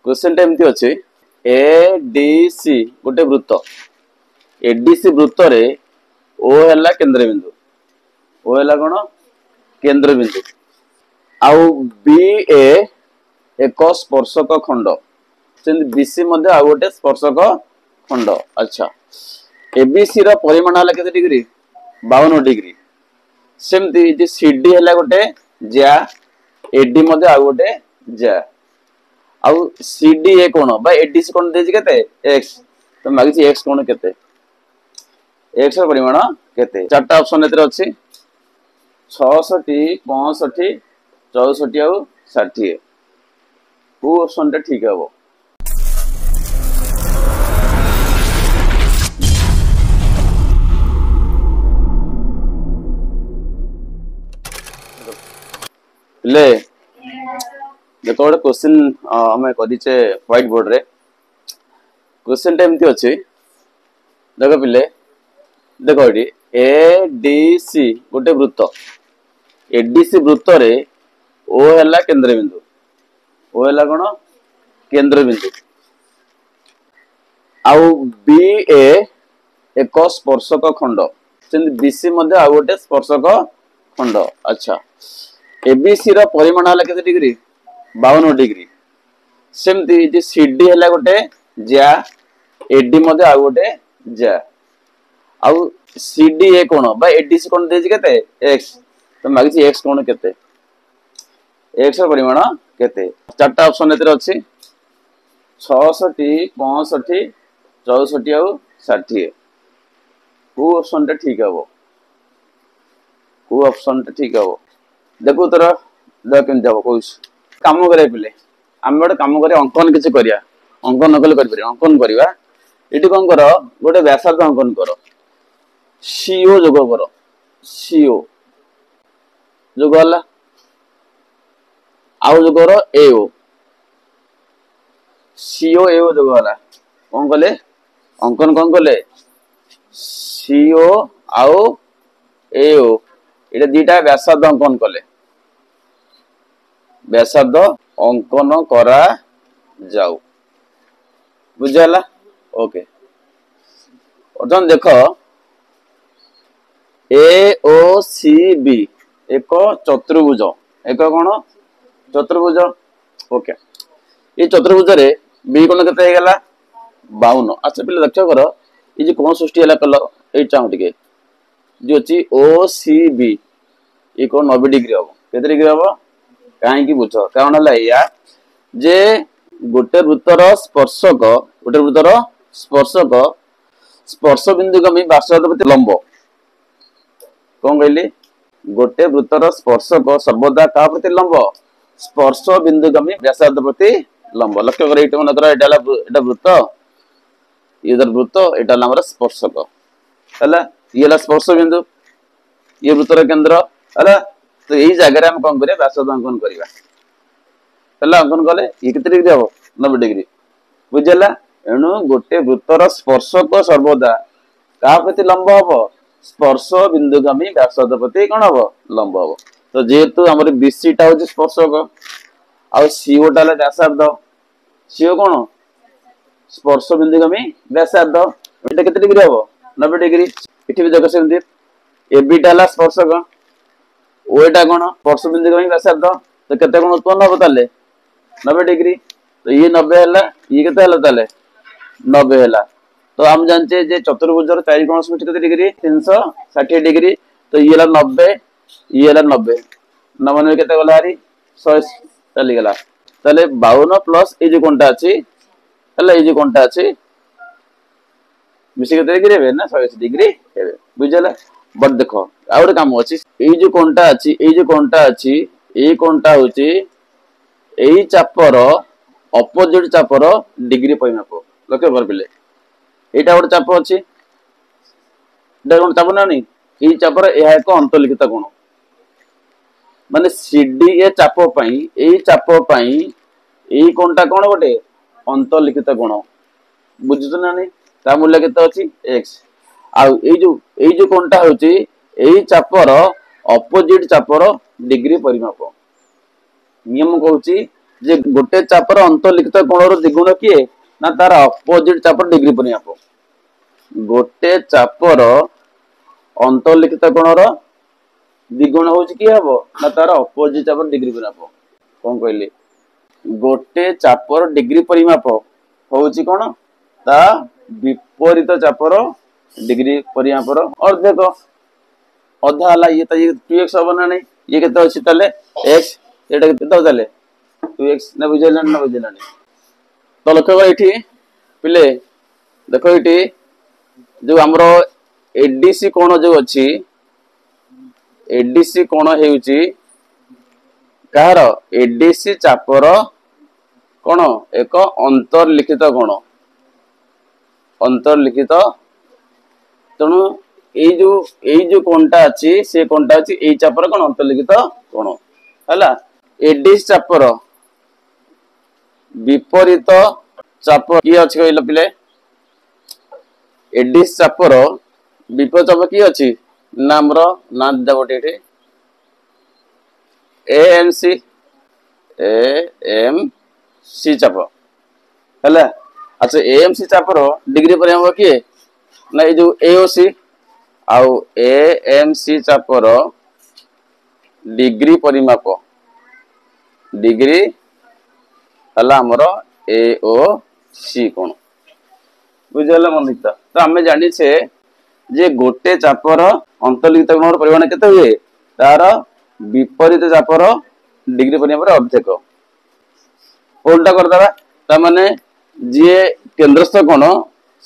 Question टा एमती अच्छे एडीसी गोटे वृत्त एडीसी वृत्त रे ओ है केंद्र बिंदु ओ है कौन केंद्र बिंदु आउ बी ए एक स्पर्शक खंड बीसी मध्य आउ गोटे स्पर्शक खंड। अच्छा एबीसी रो परिमाण है केते डिग्री 52 डिग्री सेमती सीडी है गोटे ज्या एडी मध्य आउ गोटे ज्या आउ सीडी ए कोण बा एडीसी कोण देछि केते एक्स तो मागिछि एक्स कोण केते एक्स रो परिमाण केते चारटा ऑप्शन एतरे अछि 66 65 64 आउ 60 को ऑप्शन टा ठीक हबो ले देखो गोटे क्वेश्चन आम करीचे व्हाइट बोर्ड रे क्वेश्चन टा एमती अच्छे देख पिले देख ये एडीसी गोटे वृत्त एडीसी वृत्त रे ओ है केंद्र बिंदु ओ है कौन केंद्र बिंदु आउ बी ए एक स्पर्शक खंड बीसी मध्य आउ गोटे स्पर्शक खंड। अच्छा एबीसी रो परिमाण है केते डिग्री 52 डिग्री सेमती सीडी है गोटे ज्या एडी मध्य आउ गोटे ज्या आउ सीडी ए कोण बा एडीसी कोण देछि केते एक्स तो मागिछि एक्स कोण केते एक्स रो परिमाण केते चारटा ऑप्शन एतरे अछि 66 65 64 आउ 60 को ऑप्शन टा ठीक हबो को ऑप्शन टा ठीक हबो देखो तोर देख केन जाबो कोइस काम करे पिले हम गोटे काम करे अंकन किछि करिया अंकन नकल करि परिया अंकन करिवा एटी कोन करो गोटे व्यासार्ध अंकन करो सीओ जोग करो सीओ जोग हला आउ जोग करो एओ सीओ एओ जोग हला कोन कले अंकन कोन कले सीओ आउ एओ एटा दीटा व्यासार्ध अंकन कले व्यासार्ध अंकन करा जाऊ बुझला ओके वर्तमान देख ए ओ सी बी एक चतुर्भुज एक कौन चतुर्भुज ओके ये चतुर्भुज रे बी कोण केते हे गेला 52। अच्छा पिले लक्ष्य कर ये जे कोण सृष्टि हला कल ए चाहू टिके जो अछि ओ सी बी ये को 90 डिग्री हबो केते डिग्री हबो काहे की बुझ कारण हला या जे गोटे वृत्तर स्पर्शक गोटे वृत्तर स्पर्शक स्पर्श बिंदुगामी व्यासार्ध प्रति लंब कौन कहली गोटे वृत्तर स्पर्शक सर्वदा का प्रति लंब स्पर्श बिंदुगामी व्यासार्ध प्रति लंब लक्ष्य कर एटा मन कर एटा वृत्त इधर वृत्त एटा हमर स्पर्शक हला ये हला स्पर्श बिंदु ये वृत्तर केंद्र हला तो यही जगह हम कौन करिया व्यासार्ध अंकन करिया हला अंकन कले ये कितने डिग्री हबो 90 डिग्री बुझला एनु गोटे वृत्तर स्पर्शक सर्वदा का प्रति लंब हबो स्पर्श बिंदुगामी व्यासार्ध प्रति कोन हबो लंब हबो तो जेहेतु हमर बीसी टा हो स्पर्शक आ सीओ टा ले व्यासार्ध सीओ कोन स्पर्श बिंदुगामी व्यासार्ध एटा कितने डिग्री हबो 90 डिग्री इठी भी देख सेमती एबी टा ला स्पर्शक ओ एटा कोन स्पर्श बिंदुगामी व्यासार्ध तो केते कोन उत्पन्न हबो ताले 90 डिग्री तो ये 90 हला ये केते हला ताले 90 हला तो हम जानचे जे चतुर्भुज रो चारि कोण समष्टि केते डिग्री 360 डिग्री तो ये हला 90 ये हला 90 90 केते गला हरी 100 चली गला ताले 52 प्लस ए जे कोणटा अछि हला ए जे कोणटा अछि मिसी केते डिग्री हेबे ना 180 डिग्री हेबे बुझला बट देखो आ गोटे काम अछि ए जे कोणटा अछि ए जे कोणटा अछि ए कोणटा होछि एई चापर अपोजिट चापर डिग्री परिमाप लक्ष्य कर पिले एटा गोटे चाप अछि एटा कोन चाप ना नहीं एई चापर एहा एक अंतर्लिखित कोण माने सीडी ए चाप पई एई कोणटा कोन गोटे अंतर्लिखित कोण बुझुछ ना नहीं ता मूल्य केते अछि x आ एई जो कोणटा होछि एई चापर अपोजिट चापर डिग्री परिमाप नियम कहूची जे गोटे चापर अंतर्लिखित कोणर द्विगुण किए ना तार अपोजिट चापर डिग्री परिमाप गोटे चापर अंतर्लिखित कोणर द्विगुण होउची किए हबो ना तार अपोजिट चापर डिग्री परिमाप कोन कहली गोटे चापर डिग्री परिमाप होउची कोन ता विपरीत चापर डिग्री परिमापर अर्धेक अधा हला ये 2x हबो ना नहीं ये केते अछि तले x एटा केते तले 2x ना बुझेलानी तो लक्ष्य कर एठी पिले देखो एठी जो हमरो एडीसी कोण जो अछि एडीसी कोण हेउची कार एडीसी चापर कोण एक अंतर्लिखित कोण अंतर्लिखित तेणु एई जो कोणटा अछि से कोणटा अछि एई चापर कोण अंतर्लिखित कोण हला एडीसी चापर विपरीत चापर की अछि कहले पिले एडीसी चापर विपरीत चापर की अछि नाम रो ना देबोटे एठी एएमसी एएमसी चापर हला अच्छा एएमसी चापर डिग्री परिमाप किए ना ए जो एओसी आउ एएमसी चापर डिग्री परिमाप डिग्री हला हमर एओसी कोन बुझला मनिता तो हमें जानि छे जे गोटे चापर अंतर्लिखित कोणर परिमाण केते हुए तार विपरीत चापर डिग्री परिमाप अर्धेक उल्टा कर दबा ता माने जे केंद्रस्थ कोण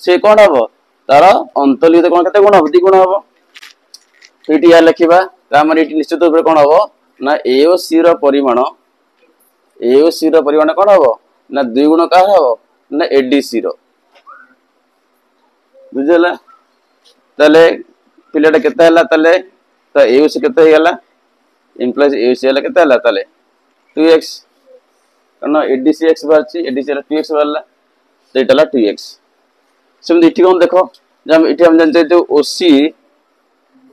से कोन हबो तार अंतर्लिखित कोण केते गुण हबो द्विगुण हबो एटी या लिखिबा ता माने एटी निश्चित रूप कोन हबो ना एओसी रो परिमाण कोन हबो ना द्विगुण का हबो ना एडीसी रो बुझला तले पिलेटा केते हला तले तो एओसी केते हला इंप्लाइज एओसी हला केते हला तले 2x कनो एडीसी x बारची एडीसी हला 2x बारला तो एटा हला 2x सेम इठी कोन देखो जब इठी हम जानते जो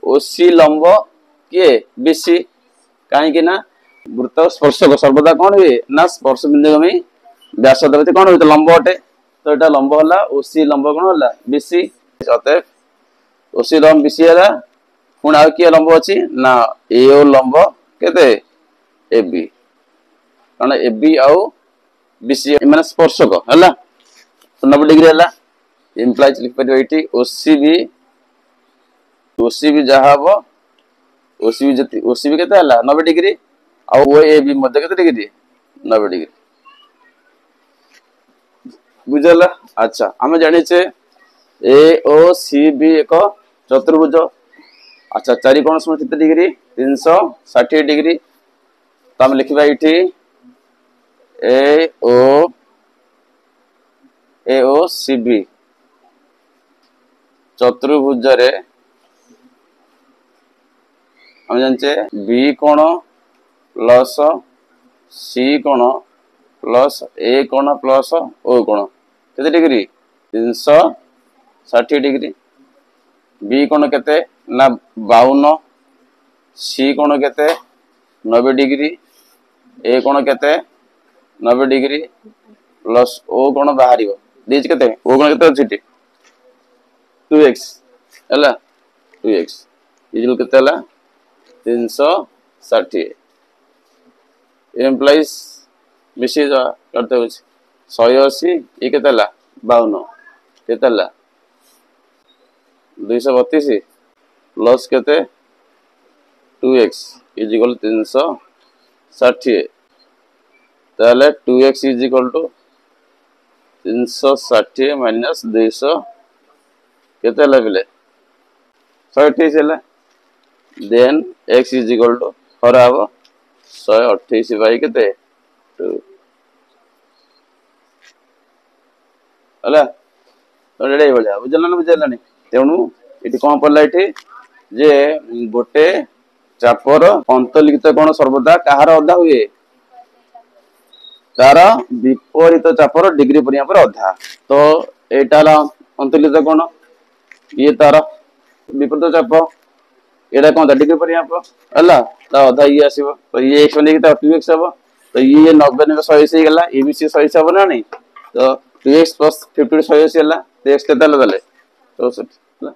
ओसी लंब किए बीसी काहे कि ना वृत्त स्पर्शक सर्वदा कोन हुए ना स्पर्श बिंदु में व्यास देवती कोन होते लंब अटे तो एटा लंब हला ओसी लंब कोन हला बीसी अतः ओसी लंब बीसी हला पुण आ किए लंब अछि ना एओ लंब केते एबी कारण एबी आउ बीसी माने स्पर्शक हला 90 डिग्री हला इंप्लाइज लिख परियो एठी ओसीबी जहा हबो ओसीबी केते हला 90 डिग्री आ ओएबी मध्य केते डिग्री 90 डिग्री बुझला अच्छा हमें जानि छे एओसीबी एक चतुर्भुज अच्छा चारि कोण सम कितने डिग्री 360 डिग्री तो हम लिखिबा इठी एओसीबी चतुर्भुज रे हम जानचे बी कोण प्लस सी कोण प्लस ए कोण प्लस ओ कोण केते डिग्री 360 डिग्री बी कोण केते ना 52 सी कोण केते 90 डिग्री ए कोण केते 90 डिग्री प्लस ओ कोण बाहरियो दीज केते ओ कोण केते अछि 2x हला 2x इजल केते हला 360 एम्प्लॉइज मिसी जा करते हो 180 ये केते हला 52 केते हला 232 प्लस केते 2x इज इक्वल 360 ताले 2x is equal to 360 minus 200 केते हला बिले 128 हला then x is equal to हरा हबो 128 बाई केते 2 हला तो रेडी हो बुझला ना बुझला नहीं तेणु इटी कोन पड़ला इटी जे गोटे चापर अंतर्लिखित कोण सर्वदा कहार अधा हुए तार विपरीत चापर डिग्री परिमाप पर अधा तो एटा अंतर्लिखित कोण ये तार विपरीत चाप एटा कोन डिग्री परिमाप हला ता अधा ये आसीबो तो ये x बने कि 2x हबो तो ये 90 ने 180 गला ये भी 180 हबो ना नहीं तो 2x + 50 180 गला तो x केते ले 64 ହେଲା।